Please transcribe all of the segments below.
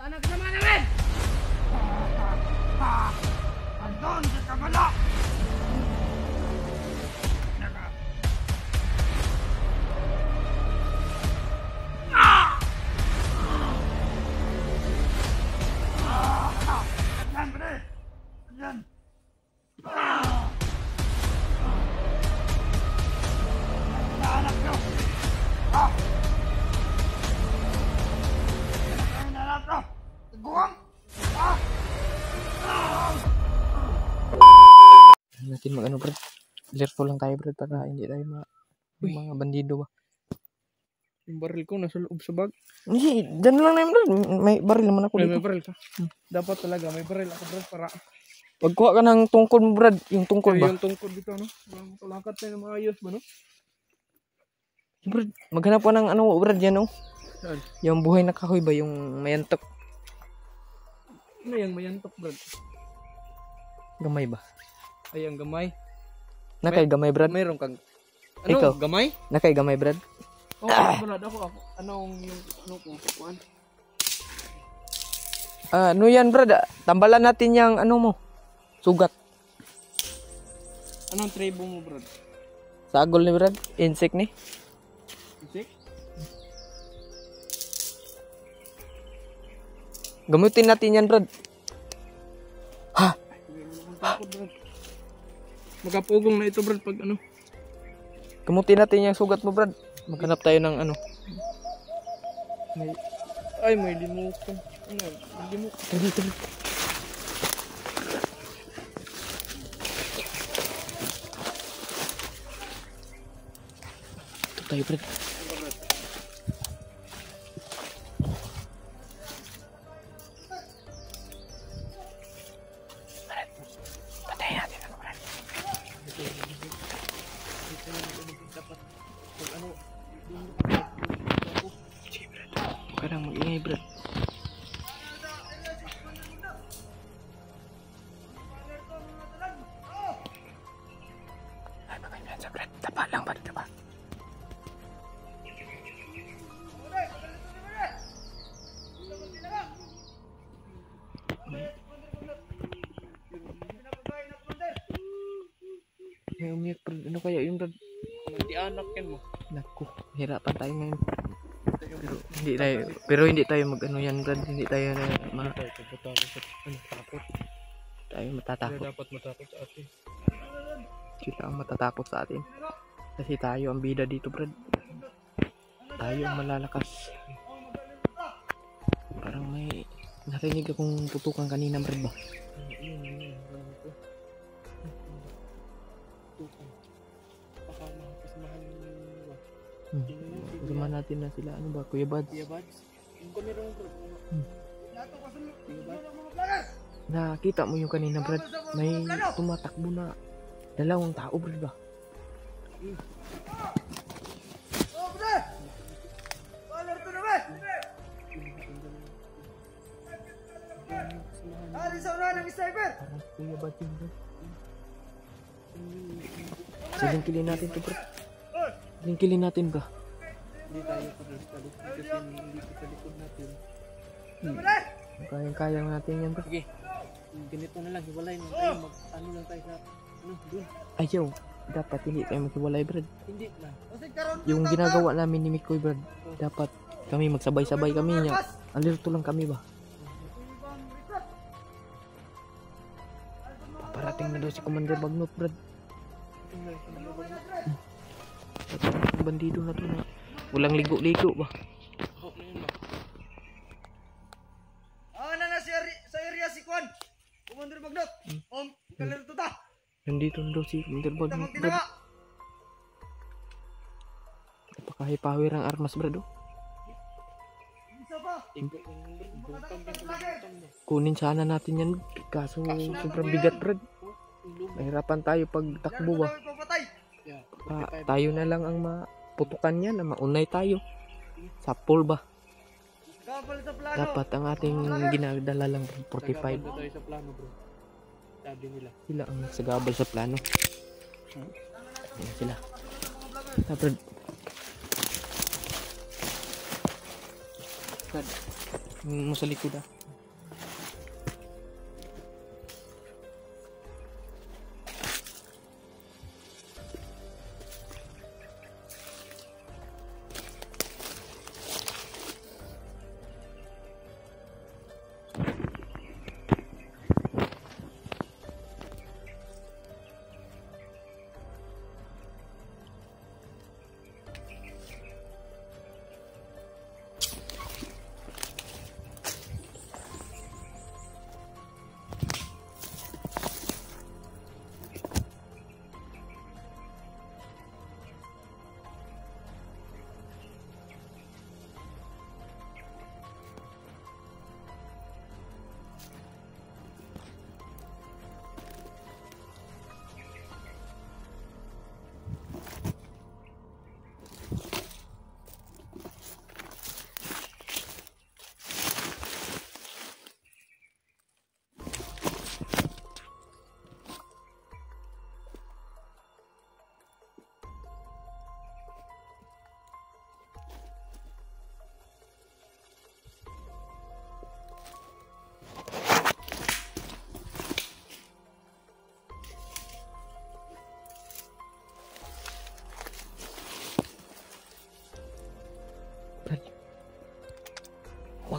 Anak sama namin! Andon sa kabala! Yan, pre! Yan! Anak nyo! Natin mag ano, Brad. Alerto lang tayo, Brad, para hindi tayo yung mga bandido ba. Yung baril ko nasa loob sa bag. Hindi, dyan lang na yun, Brad. May baril naman ako dito. May baril ka. Dapat talaga may baril ako, Brad, para Pagkuha ka ng tungkod mo, Brad. Yung tungkod ba? yung tungkod dito, no? Kalangkat tayo ng maayos ba, no? Brad, maghanap ka ng ano, Brad, yan, no? Saan? Yung buhay na kahoy ba, yung mayantok. Ano yung mayantok, Brad? Gamay ba? Ay, ang gamay. Nakay gamay, Brad? Mayroon kang... Ano? Ikaw? Gamay? Nakay gamay, Brad? Oo, Brad, ako. Anong yung... Ano ko? Kuhaan? Ano yan, Brad? Tambalan natin yung ano mo. Sugat. Anong tribo mo, Brad? Sagol ni Brad. Insect ni. Insect? Gamutin natin yan, Brad. Ha? Tungkod, Brad. Magkapugong na ito, Brad, pag ano. Gamutin natin yung sugat mo, Brad. Maghanap tayo ng ano. May limutan. Ano? May limutan. Dito. Tayo, Brad. Patayin natin ano, Brad. Sige, Brad. Huwag ka nang mag-ingay, Brad. Ay, pagkanyan sa Brad. Tapa lang, Brad. Tapa. May umiyak, Brad. Ano kaya yun, Brad? Hindi anak yan mo. Naku, hirapan tayo ngayon. Pero hindi tayo mag-ano yan, Brad. Hindi tayo Takot. tayo matatakot. Dapat matakot sa atin. Kita ang matatakot sa atin. Kasi tayo ang bida dito, Brad. Tayo ang malalakas. Parang may narinig akong putukan kanina, Brad ba? Baka makasamahan mo. Kasama natin na sila. Ano ba? Kuya Bads? Kuya Bads? Yung kamera mo, bro. Nakita mo yung kanina, Brad? May tumatakbo na dalawang tao, Brad ba? Oh, pre! Alerto naman! Hari sa unahan ng sniper! Parang Kuya Bads yun, Brad. Silingkilin natin to, Brad. Silingkilin natin ba? Hindi tayo pagkalit kasi hindi sa likod natin. Kayang-kaya natin yan, Brad. Sige. Ganito na lang, hiwalay na tayo. Ano lang tayo sa... Ano, dun. Ayaw. Dapat hindi tayo maghiwalay, Brad. Hindi na. Yung ginagawa namin ni Mikoy, Brad, dapat kami magsabay-sabay kami niya. Alerto lang kami ba? Paparating na daw si Commander Bagnot, Brad. Ang bandido na to na walang ligo-ligo ba? Sa area si Kwan! Commander Bagnot! Kalerto ta! Nandito na daw si Commander Bagnot, Tamang Brad. tinawa! Napakahipower ang armas, Brad, oh. Isa pa! Kunin sana natin yan, kaso sobrang bigat, Brad. Mahirapan tayo pag takbo ba? Tayo na lang ang maputukan niya na maunay tayo. Sa pool ba? Dapat ang ating ginadala lang 45. Tayo sa plano, bro. Sabi nila. Sila ang sagabal sa plano. Ayan sila. Brad. Brad. Mo sa likod ah.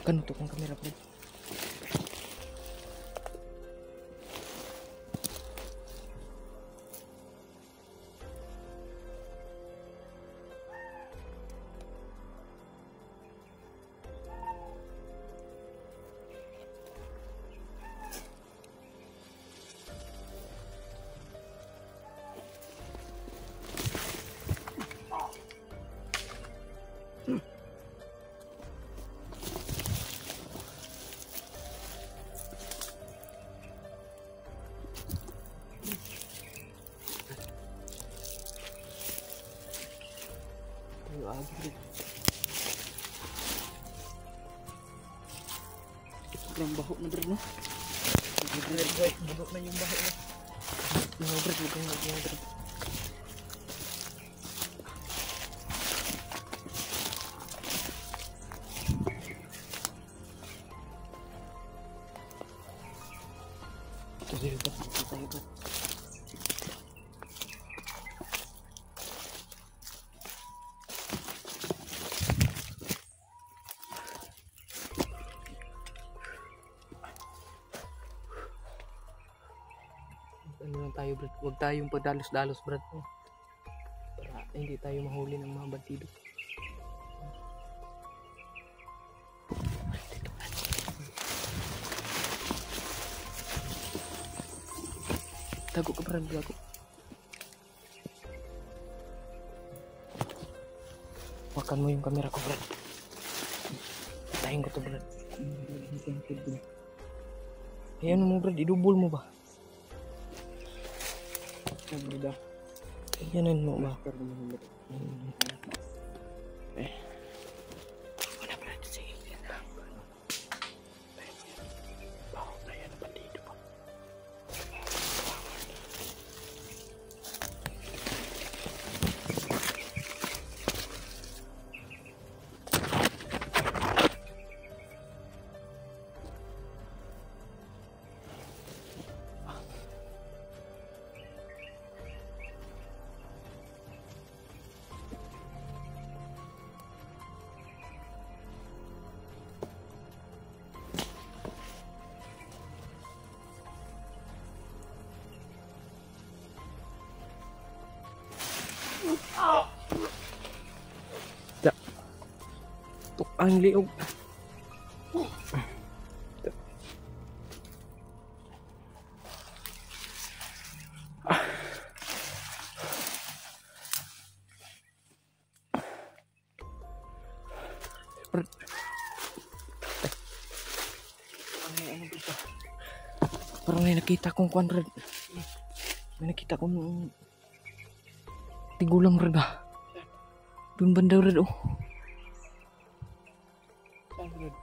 Kanutok ang kamera, Brad. Sobrang baho na Brad, no? Budok na yung bahay na. Mga Brad, huwag kang mga Brad. Sige Brad, dito tayo Brad. Ano lang tayo, Brad? Huwag tayong padalos-dalos, Brad. Para hindi tayo mahuli ng mga bandido. Tago ka, Brad. Tago. Wakan mo yung camera ko, Brad. Patayin ko to, Brad. Eh, ano mo, Brad? Idubol mo ba? Brad, Yanan mo ba? Brad, Brad. Wala, Brad. Sige. Baho na yan ang bandido pa. Ang liog. Parang may nakita kong kwan, Brad. May nakita kong tigulang, Brad, ah. Doon banda, Brad, oh. Saan Brad?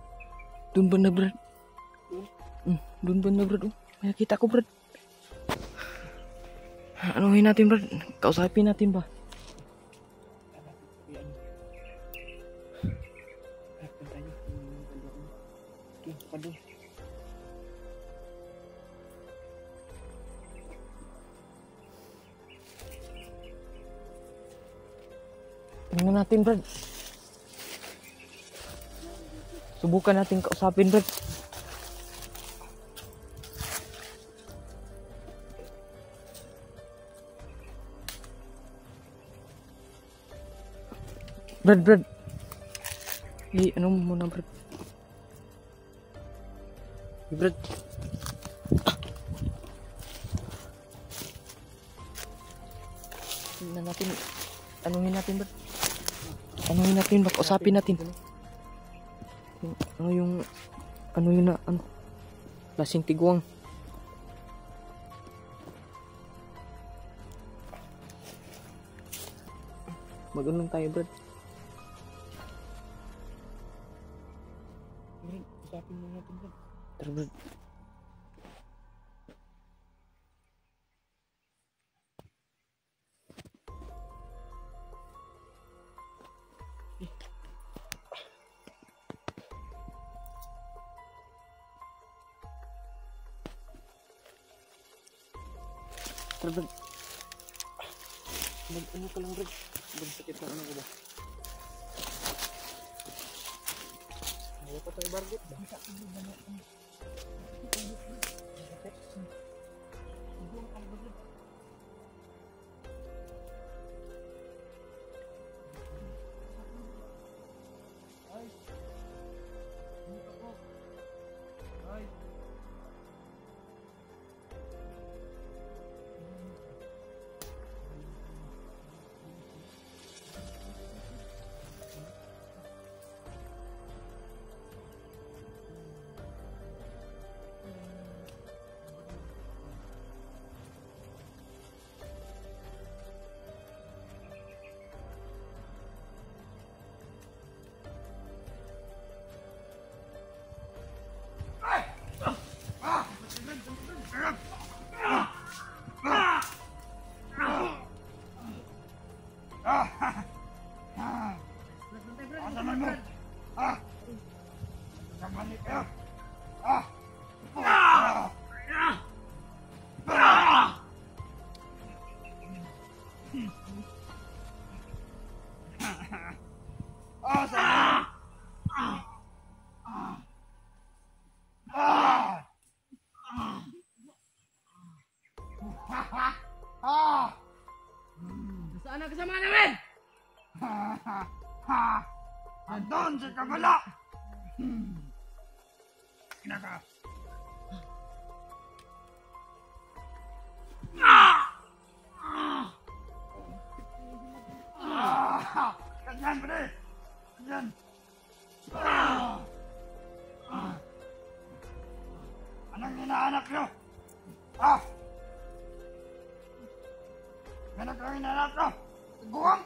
Doon banda, Brad. Doon banda, Brad, oh. May nakita ko, Brad. Anuhin natin, Brad. Kausapin natin ba? Tingnan natin, Brad. Subukan natin kausapin, Brad. Brad. Ano mo muna, Brad? Brad. Tingnan natin. Anuhin natin, Brad. Anuhin natin, bak usapin natin. Ano yung lasing tiguang. Mag-unong tayo, Brad. Brad, usapin mo natin Brad. Tara, Brad. Tara, Brad. Mag-ano ka lang Brad. Brad, sakit na ano ko ba? Ayot. patay bargot ba? Saan ang kasama namin? Andun sa kabala! Kinaka! Ganyan, pre! Ganyan! Anong hinahanap nyo? Ganun kang hinahanap nyo? Guwang!